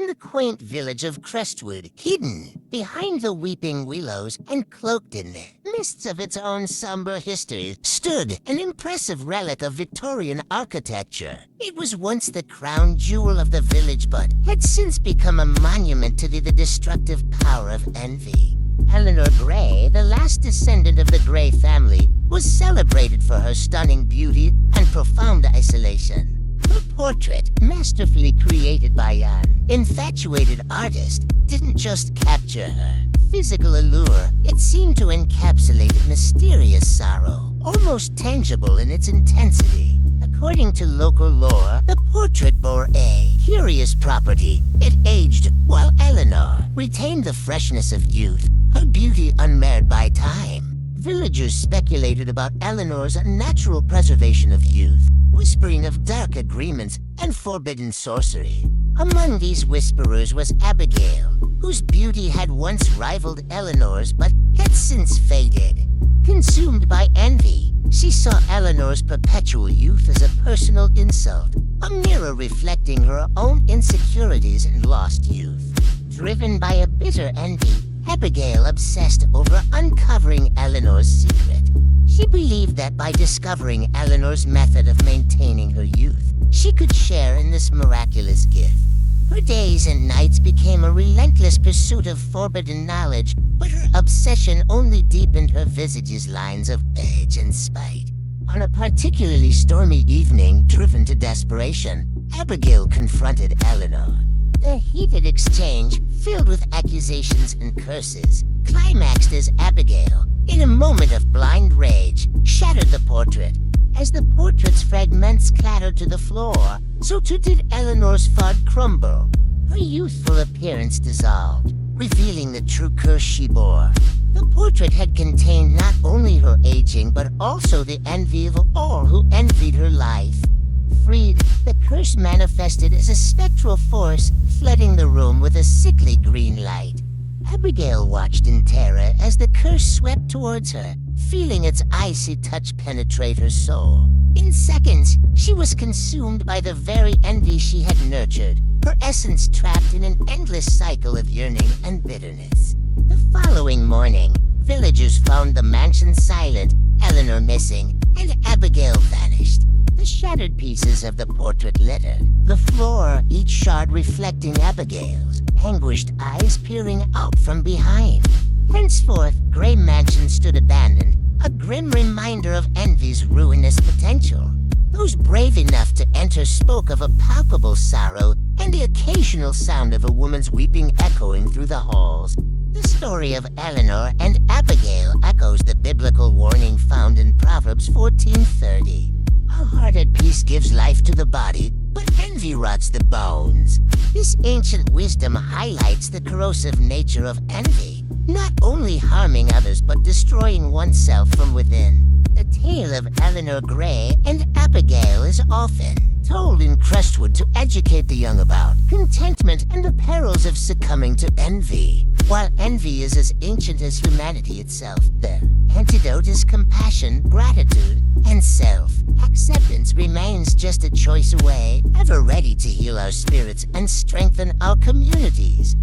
in the quaint village of Crestwood, hidden behind the weeping willows and cloaked in mists of its own somber history, stood an impressive relic of Victorian architecture. It was once the crown jewel of the village, but had since become a monument to the destructive power of envy. Eleanor Gray, the last descendant of the Gray family, was celebrated for her stunning beauty and profound isolation. Her portrait, masterfully created by an infatuated artist, didn't just capture her physical allure, it seemed to encapsulate mysterious sorrow, almost tangible in its intensity. According to local lore, the portrait bore a curious property. It aged while Eleanor retained the freshness of youth, her beauty unmarred by time. Villagers speculated about Eleanor's natural preservation of youth, whispering of dark agreements and forbidden sorcery. Among these whisperers was Abigail, whose beauty had once rivaled Eleanor's but had since faded. Consumed by envy, she saw Eleanor's perpetual youth as a personal insult, a mirror reflecting her own insecurities and lost youth. Driven by a bitter envy, Abigail obsessed over uncovering Eleanor's secret. She believed that by discovering Eleanor's method of maintaining her youth, she could share in this miraculous gift. Her days and nights became a relentless pursuit of forbidden knowledge, but her obsession only deepened her visage's lines of age and spite. On a particularly stormy evening, driven to desperation, Abigail confronted Eleanor. The heated exchange, filled with accusations and curses, climaxed as Abigail, in a moment of blind rage, shattered the portrait. As the portrait's fragments clattered to the floor, so too did Eleanor's fud crumble. Her youthful appearance dissolved, revealing the true curse she bore. The portrait had contained not only her aging, but also the envy of all who envied her life. Freed, the curse manifested as a spectral force, flooding the room with a sickly green light. Abigail watched in terror as the curse swept towards her, feeling its icy touch penetrate her soul. In seconds, she was consumed by the very envy she had nurtured, her essence trapped in an endless cycle of yearning and bitterness. The following morning, villagers found the mansion silent, Eleanor missing, and Abigail vanished. The shattered pieces of the portrait littered the floor, each shard reflecting Abigail's anguished eyes peering out from behind. Henceforth, Gray Mansion stood abandoned, a grim reminder of envy's ruinous potential. Those brave enough to enter spoke of a palpable sorrow and the occasional sound of a woman's weeping echoing through the halls. The story of Eleanor and Abigail echoes the biblical warning found in Proverbs 14:30. A heart at peace gives life to the body, but envy rots the bones. This ancient wisdom highlights the corrosive nature of envy, not only harming others but destroying oneself from within. The tale of Eleanor Gray and Abigail is often told in Crestwood to educate the young about contentment and the perils of succumbing to envy. While envy is as ancient as humanity itself, the antidote is compassion, gratitude, and self-acceptance remains just a choice away, ever ready to heal our spirits and strengthen our communities.